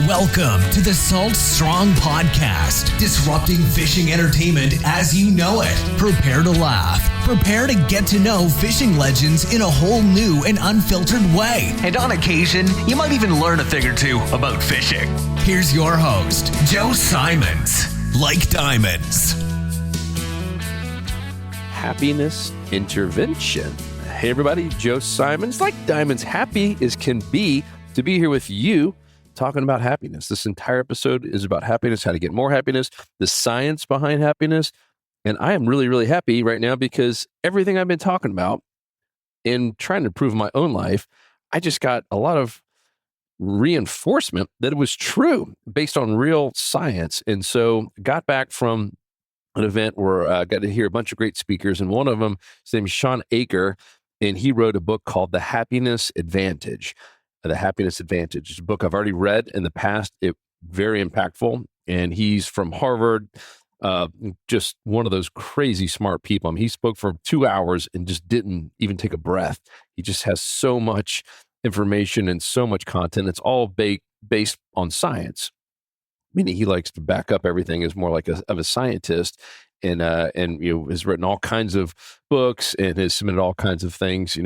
Welcome to the Salt Strong Podcast, disrupting fishing entertainment as you know it. Prepare to laugh. Prepare to get to know fishing legends in a whole new and unfiltered way. And on occasion, you might even learn a thing or two about fishing. Here's your host, Joe Simons. Like diamonds. Happiness intervention. Hey everybody, Joe Simons. Like diamonds, happy as can be to be here with you talking about happiness. This entire episode is about happiness, how to get more happiness, the science behind happiness. And I am really, really happy right now because everything I've been talking about in trying to improve my own life, I just got a lot of reinforcement that it was true based on real science. And so got back from an event where I got to hear a bunch of great speakers. And one of them, his name is Sean Aker, and he wrote a book called The Happiness Advantage. The Happiness Advantage. It's a book I've already read in the past. It's very impactful. And he's from Harvard, just one of those crazy smart people. I mean, he spoke for 2 hours and just didn't even take a breath. He just has so much information and so much content. It's all based on science, meaning he likes to back up everything, is more like of a scientist, and has written all kinds of books and has submitted all kinds of things,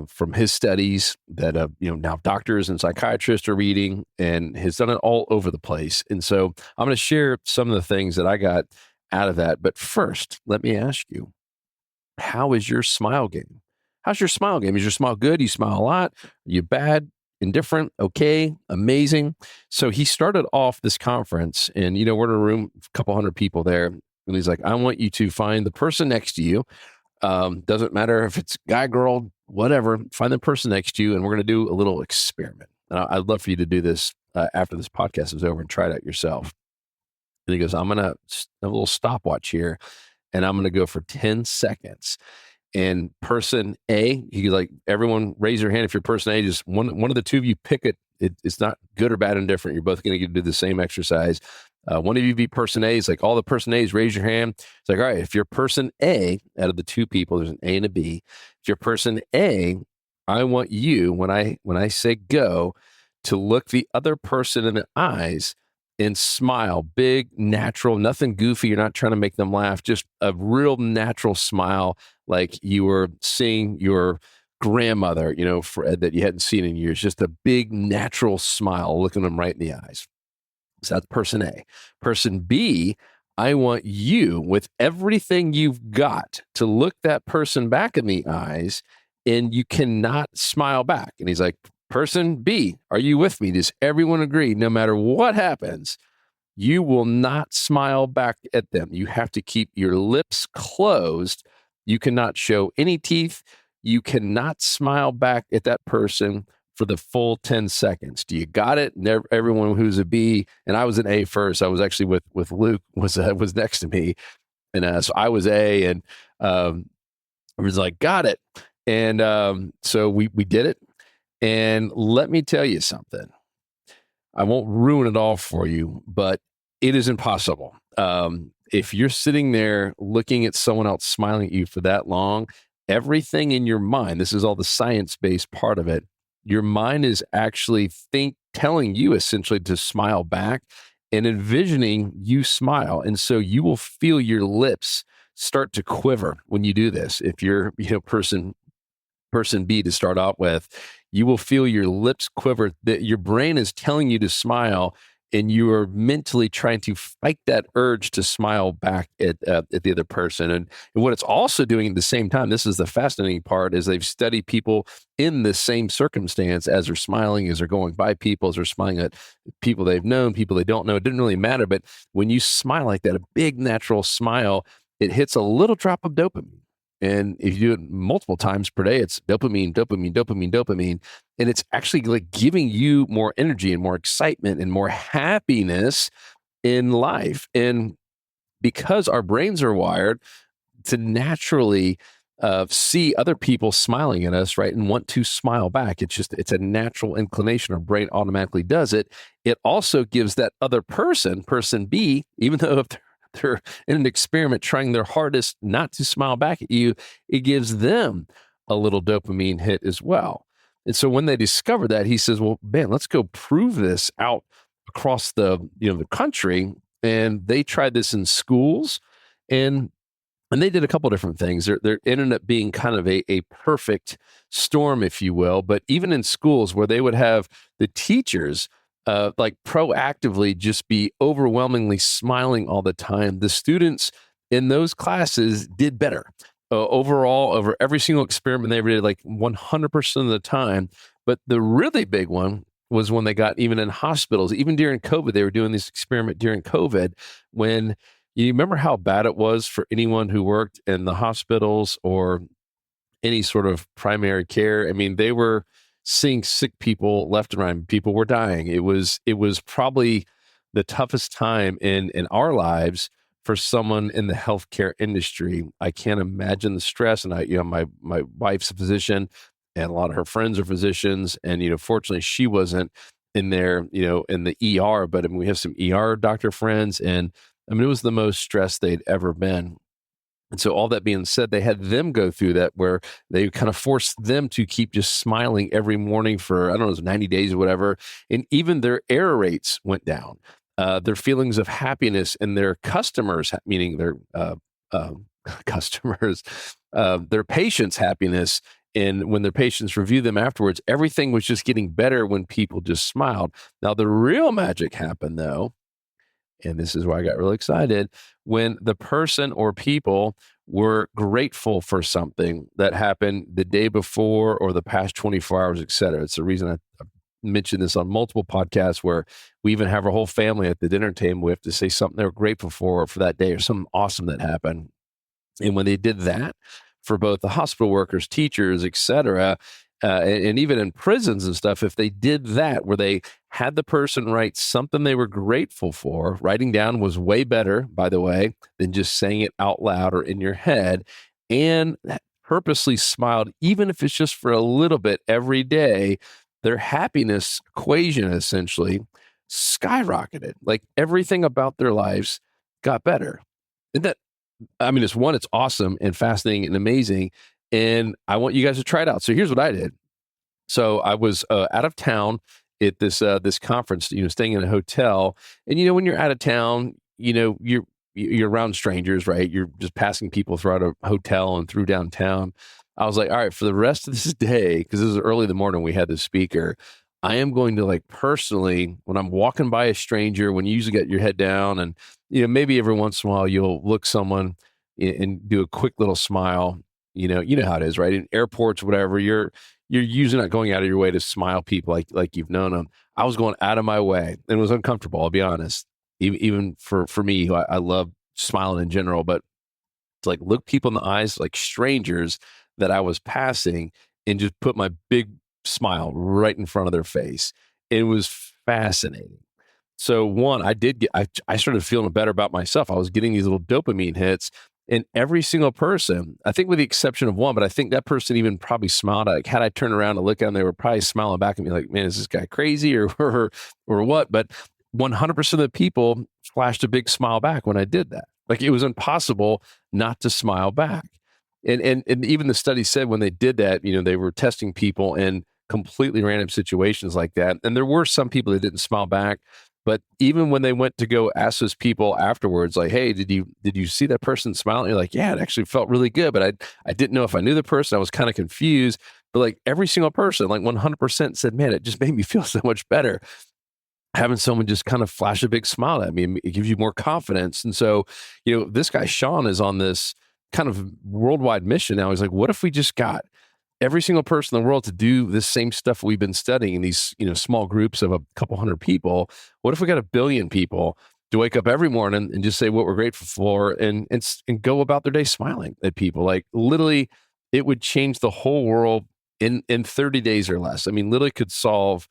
from his studies that now doctors and psychiatrists are reading, and has done it all over the place. And so I'm going to share some of the things that I got out of that. But first, let me ask you, how is your smile game? How's your smile game? Is your smile good? You smile a lot? Are you bad? Indifferent? Okay? Amazing? So he started off this conference, and we're in a room, a couple hundred people there, and he's like, I want you to find the person next to you. Doesn't matter if it's guy, girl, whatever, find the person next to you, and we're going to do a little experiment. And I'd love for you to do this after this podcast is over and try it out yourself. And he goes, I'm going to have a little stopwatch here, and I'm going to go for 10 seconds. And person A, he's like, everyone raise your hand if you're person A. Just one of the two of you pick it. It's not good or bad, indifferent. You're both going to do the same exercise. One of you be person A. It's like, all the person A's, raise your hand. It's like, all right, if you're person A, out of the two people, there's an A and a B. If you're person A, I want you, when I say go, to look the other person in the eyes and smile. Big, natural, nothing goofy. You're not trying to make them laugh. Just a real natural smile, like you were seeing your grandmother, that you hadn't seen in years. Just a big, natural smile, looking them right in the eyes. So that's person A. Person B, I want you, with everything you've got, to look that person back in the eyes, and you cannot smile back. And he's like, person B, are you with me? Does everyone agree? No matter what happens, you will not smile back at them. You have to keep your lips closed. You cannot show any teeth. You cannot smile back at that person for the full 10 seconds. Do you got it? And everyone who's a B, and I was an A first. I was actually with Luke was next to me. And so I was A, and I was like, got it. And so we did it. And let me tell you something. I won't ruin it all for you, but it is impossible. If you're sitting there looking at someone else smiling at you for that long, everything in your mind, this is all the science-based part of it, your mind is actually telling you essentially to smile back and envisioning you smile. And so you will feel your lips start to quiver when you do this. If you're, person B to start out with, you will feel your lips quiver. That your brain is telling you to smile, and you are mentally trying to fight that urge to smile back at the other person. And what it's also doing at the same time, this is the fascinating part, is they've studied people in the same circumstance as they're smiling, as they're going by people, as they're smiling at people they've known, people they don't know. It didn't really matter. But when you smile like that, a big natural smile, it hits a little drop of dopamine. And if you do it multiple times per day, it's dopamine, dopamine, dopamine, dopamine. And it's actually like giving you more energy and more excitement and more happiness in life. And because our brains are wired to naturally see other people smiling at us, right, and want to smile back, it's a natural inclination. Our brain automatically does it. It also gives that other person B, even though if they're in an experiment trying their hardest not to smile back at you, it gives them a little dopamine hit as well. And so when they discovered that, he says, well, man, let's go prove this out across the country. And they tried this in schools, and they did a couple different things. There ended up being kind of a perfect storm, if you will. But even in schools where they would have the teachers like proactively just be overwhelmingly smiling all the time, the students in those classes did better overall over every single experiment they ever did, like 100% of the time. But the really big one was when they got even in hospitals, even during COVID, they were doing this experiment during COVID when you remember how bad it was for anyone who worked in the hospitals or any sort of primary care. I mean, they were seeing sick people left and right. People were dying. It was probably the toughest time in our lives for someone in the healthcare industry. I can't imagine the stress. And my wife's a physician, and a lot of her friends are physicians. And fortunately, she wasn't in there, in the ER. But I mean, we have some ER doctor friends, and I mean, it was the most stressed they'd ever been. And so all that being said, they had them go through that where they kind of forced them to keep just smiling every morning for, I don't know, it was 90 days or whatever. And even their error rates went down. Their feelings of happiness and their customers, meaning their customers, their patients' happiness. And when their patients review them afterwards, everything was just getting better when people just smiled. Now, the real magic happened, though, and this is why I got really excited, when the person or people were grateful for something that happened the day before or the past 24 hours, et cetera. It's the reason I mentioned this on multiple podcasts where we even have our whole family at the dinner table. We have to say something they're grateful for that day or something awesome that happened. And when they did that for both the hospital workers, teachers, et cetera, and even in prisons and stuff, if they did that, where they had the person write something they were grateful for, writing down was way better, by the way, than just saying it out loud or in your head, and purposely smiled, even if it's just for a little bit every day, their happiness equation essentially skyrocketed. Like everything about their lives got better. And that, I mean, it's awesome and fascinating and amazing. And I want you guys to try it out. So here's what I did. So I was out of town at this conference, staying in a hotel. And when you're out of town, you're around strangers, right? You're just passing people throughout a hotel and through downtown. I was like, all right, for the rest of this day, because this was early in the morning, we had this speaker. I am going to personally, when I'm walking by a stranger, when you usually get your head down and, maybe every once in a while you'll look someone and do a quick little smile. You know how it is, right? In airports, whatever, you're usually not going out of your way to smile people like you've known them. I was going out of my way, and it was uncomfortable, I'll be honest. Even for me, who I love smiling in general, but to look people in the eyes, like strangers that I was passing, and just put my big smile right in front of their face. It was fascinating. So one, I started feeling better about myself. I was getting these little dopamine hits. And every single person, I think with the exception of one, but I think that person even probably smiled. Had I turned around and looked at them, they were probably smiling back at me like, man, is this guy crazy or what? But 100% of the people flashed a big smile back when I did that. It was impossible not to smile back. And even the study said when they did that, they were testing people in completely random situations like that. And there were some people that didn't smile back. But even when they went to go ask those people afterwards, like, hey, did you see that person smile? And you're like, yeah, it actually felt really good. But I didn't know if I knew the person. I was kind of confused. But every single person, 100% said, man, it just made me feel so much better. Having someone just kind of flash a big smile at me, it gives you more confidence. And so, this guy, Sean, is on this kind of worldwide mission now. He's like, what if we just got every single person in the world to do this same stuff we've been studying in these, small groups of a couple hundred people? What if we got 1 billion people to wake up every morning and just say what we're grateful for and go about their day smiling at people? Literally, it would change the whole world in 30 days or less. I mean, literally could solve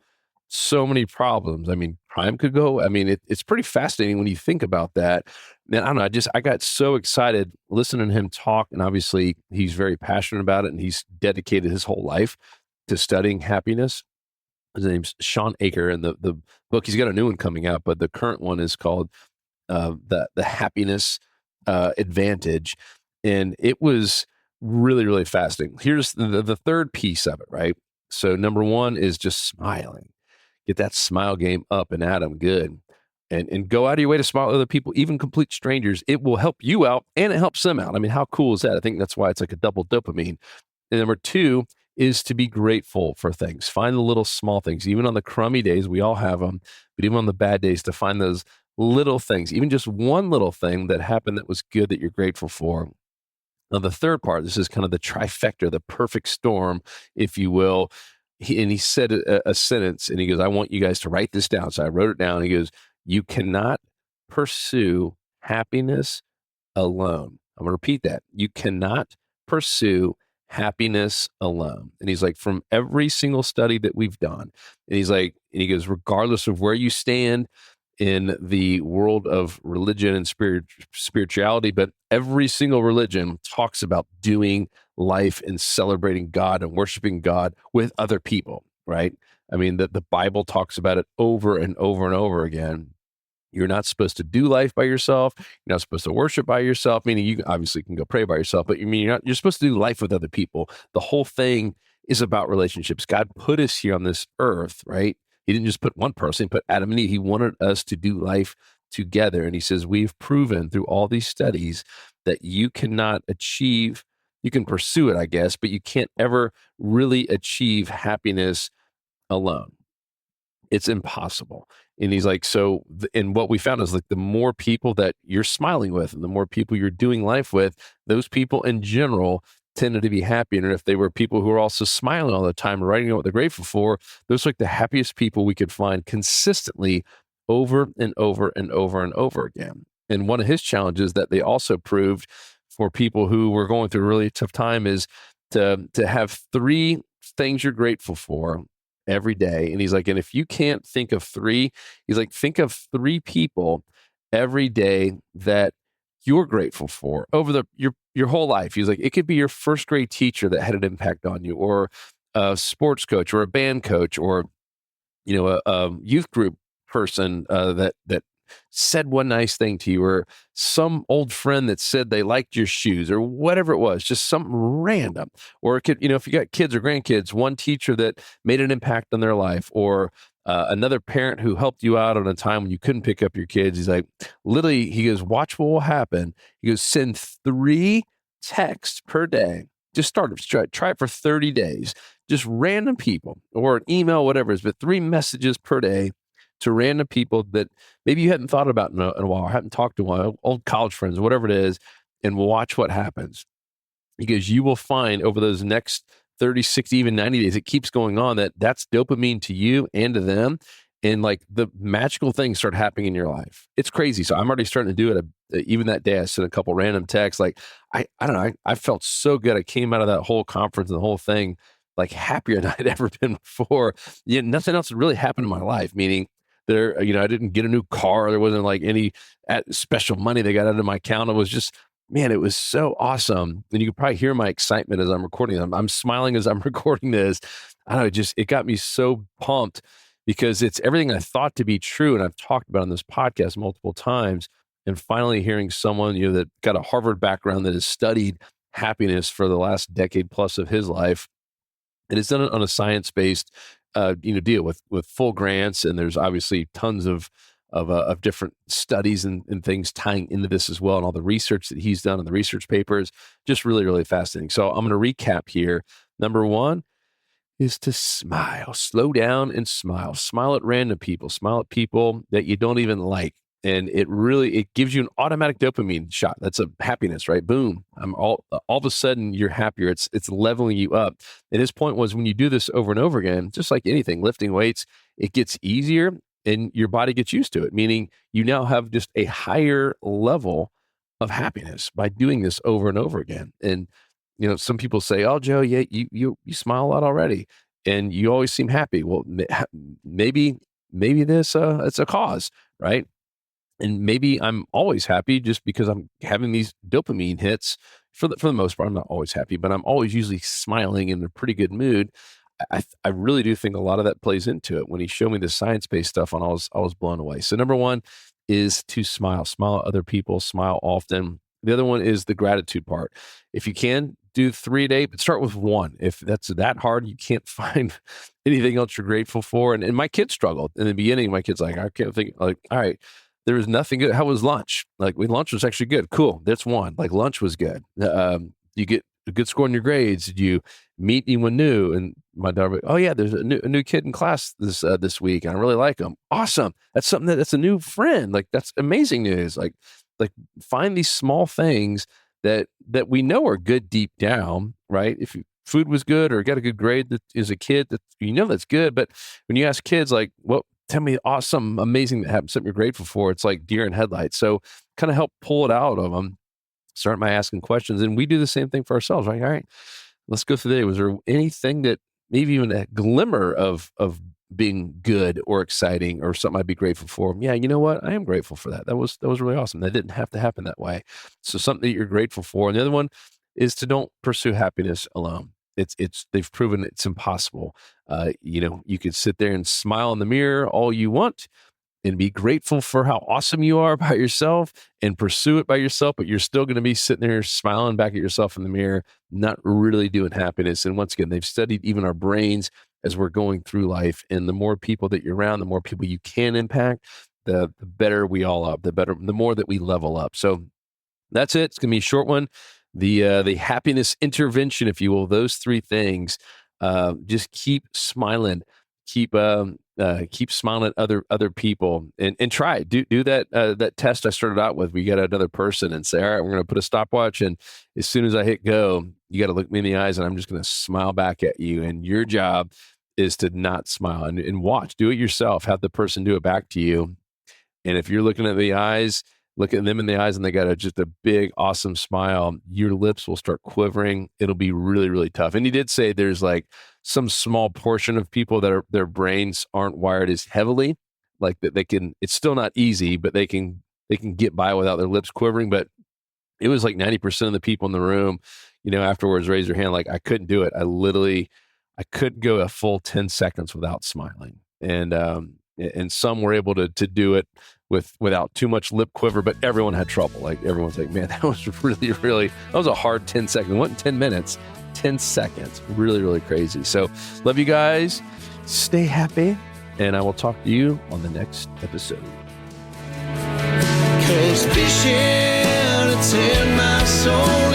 so many problems. I mean, crime could go. I mean, it's pretty fascinating when you think about that. Man, I don't know. I got so excited listening to him talk. And obviously he's very passionate about it, and he's dedicated his whole life to studying happiness. His name's Sean Aker, and the book, he's got a new one coming out, but the current one is called the Happiness Advantage. And it was really, really fascinating. Here's the third piece of it, right? So number one is just smiling. Get that smile game up and at them good. And go out of your way to smile at other people, even complete strangers. It will help you out and it helps them out. I mean, how cool is that? I think that's why it's like a double dopamine. And number two is to be grateful for things. Find the little small things. Even on the crummy days, we all have them, but even on the bad days, to find those little things, even just one little thing that happened that was good that you're grateful for. Now, the third part, this is kind of the trifecta, the perfect storm, if you will. He said a sentence and he goes, I want you guys to write this down. So I wrote it down. He goes, you cannot pursue happiness alone. I'm going to repeat that. You cannot pursue happiness alone. And he's like, from every single study that we've done, and he's like, and he goes, regardless of where you stand in the world of religion and spirituality, but every single religion talks about doing life and celebrating God and worshiping God with other people, right? I mean, the Bible talks about it over and over and over again. You're not supposed to do life by yourself. You're not supposed to worship by yourself, meaning you obviously can go pray by yourself, but you're supposed to do life with other people. The whole thing is about relationships. God put us here on this earth, right? He didn't just put one person, he put Adam and Eve. He wanted us to do life together. And he says, we've proven through all these studies that you cannot achieve, you can pursue it, I guess, but you can't ever really achieve happiness alone. It's impossible. And he's like, and what we found is like the more people that you're smiling with and the more people you're doing life with, those people in general tended to be happy. And if they were people who are also smiling all the time, writing out what they're grateful for, those are like the happiest people we could find consistently over and over and over and over again. And one of his challenges that they also proved for people who were going through a really tough time is to have three things you're grateful for every day. And he's like, and if you can't think of three, he's like, think of three people every day that you're grateful for over your whole life. He's like, it could be your first grade teacher that had an impact on you, or a sports coach, or a band coach, or a youth group person that said one nice thing to you, or some old friend that said they liked your shoes, or whatever it was, just something random. Or it could, if you got kids or grandkids, one teacher that made an impact on their life, or another parent who helped you out on a time when you couldn't pick up your kids. He's like, literally, he goes, watch what will happen. He goes, send 3 texts per day. Just try it for 30 days. Just random people, or an email, whatever it is, but 3 messages per day to random people that maybe you hadn't thought about in a while, or hadn't talked to in a while, old college friends, whatever it is, and watch what happens. Because you will find over those next 30, 60, even 90 days, it keeps going on, that's dopamine to you and to them. And like the magical things start happening in your life. It's crazy. So I'm already starting to do it. Even that day, I sent a couple random texts. Like, I don't know, I felt so good. I came out of that whole conference and the whole thing like happier than I'd ever been before. Nothing else really happened in my life, meaning I didn't get a new car. There wasn't like any special money they got out of my account. It was just, man, it was so awesome. And you can probably hear my excitement as I'm recording them. I'm smiling as I'm recording this. I don't know, it got me so pumped because it's everything I thought to be true. And I've talked about on this podcast multiple times. And finally hearing someone, that got a Harvard background that has studied happiness for the last decade plus of his life, and has done it on a science-based deal with full grants, and there's obviously tons of different studies and things tying into this as well, and all the research that he's done and the research papers, just really, really fascinating. So I'm going to recap here. Number 1 is to smile. Slow down and smile. Smile at random people. Smile at people that you don't even like. And it gives you an automatic dopamine shot. That's a happiness, right? Boom. All of a sudden you're happier. It's leveling you up. And his point was, when you do this over and over again, just like anything, lifting weights, it gets easier and your body gets used to it, meaning you now have just a higher level of happiness by doing this over and over again. And, some people say, oh, Joe, yeah, you smile a lot already and you always seem happy. Well, maybe this, it's a cause, right? And maybe I'm always happy just because I'm having these dopamine hits. For the most part, I'm not always happy, but I'm always usually smiling in a pretty good mood. I really do think a lot of that plays into it. When he showed me the science-based stuff, I was blown away. So number 1 is to smile. Smile at other people. Smile often. The other one is the gratitude part. If you can do 3 a day, but start with one. If that's that hard, you can't find anything else you're grateful for. And my kids struggled in the beginning. My kids like, I can't think, like, all right, there was nothing good. How was lunch? Like, lunch was actually good. Cool. That's one. Like, lunch was good. You get a good score in your grades. Did you meet anyone new? And my daughter, oh yeah, there's a new kid in class this week, and I really like him. Awesome. That's something that's a new friend. Like, that's amazing news. Like find these small things that we know are good deep down, right? If food was good or got a good grade that is a kid, that that's good. But when you ask kids, like, well, tell me awesome, amazing that happened, something you're grateful for, it's like deer in headlights. So kind of help pull it out of them. Start by asking questions. And we do the same thing for ourselves, right? All right, let's go through the day. Was there anything that maybe even a glimmer of being good or exciting or something I'd be grateful for? Yeah, you know what? I am grateful for that. That was really awesome. That didn't have to happen that way. So something that you're grateful for. And the other one is to don't pursue happiness alone. They've proven it's impossible. You could sit there and smile in the mirror all you want and be grateful for how awesome you are by yourself and pursue it by yourself, but you're still going to be sitting there smiling back at yourself in the mirror, not really doing happiness. And once again, they've studied even our brains as we're going through life. And the more people that you're around, the more people you can impact, the better we all up, the more that we level up. So that's it. It's going to be a short one. The happiness intervention, if you will, those three things. Just keep smiling. Keep smiling at other people and try it. Do that test I started out with. We get another person and say, all right, we're going to put a stopwatch, and as soon as I hit go, you got to look me in the eyes, and I'm just going to smile back at you. And your job is to not smile and watch. Do it yourself. Have the person do it back to you. And if you're looking at the eyes, look at them in the eyes, and they got just a big, awesome smile, your lips will start quivering. It'll be really, really tough. And he did say there's like some small portion of people that their brains aren't wired as heavily, like that they can. It's still not easy, but they can get by without their lips quivering. But it was like 90% of the people in the room, afterwards raised their hand. Like, I couldn't do it. I couldn't go a full 10 seconds without smiling. And some were able to do it without too much lip quiver, but everyone had trouble. Like, everyone's like, man, that was really, really, that was a hard 10 seconds. It wasn't 10 minutes, 10 seconds. Really, really crazy. So love you guys. Stay happy. And I will talk to you on the next episode. 'Cause fishing, it's in my soul.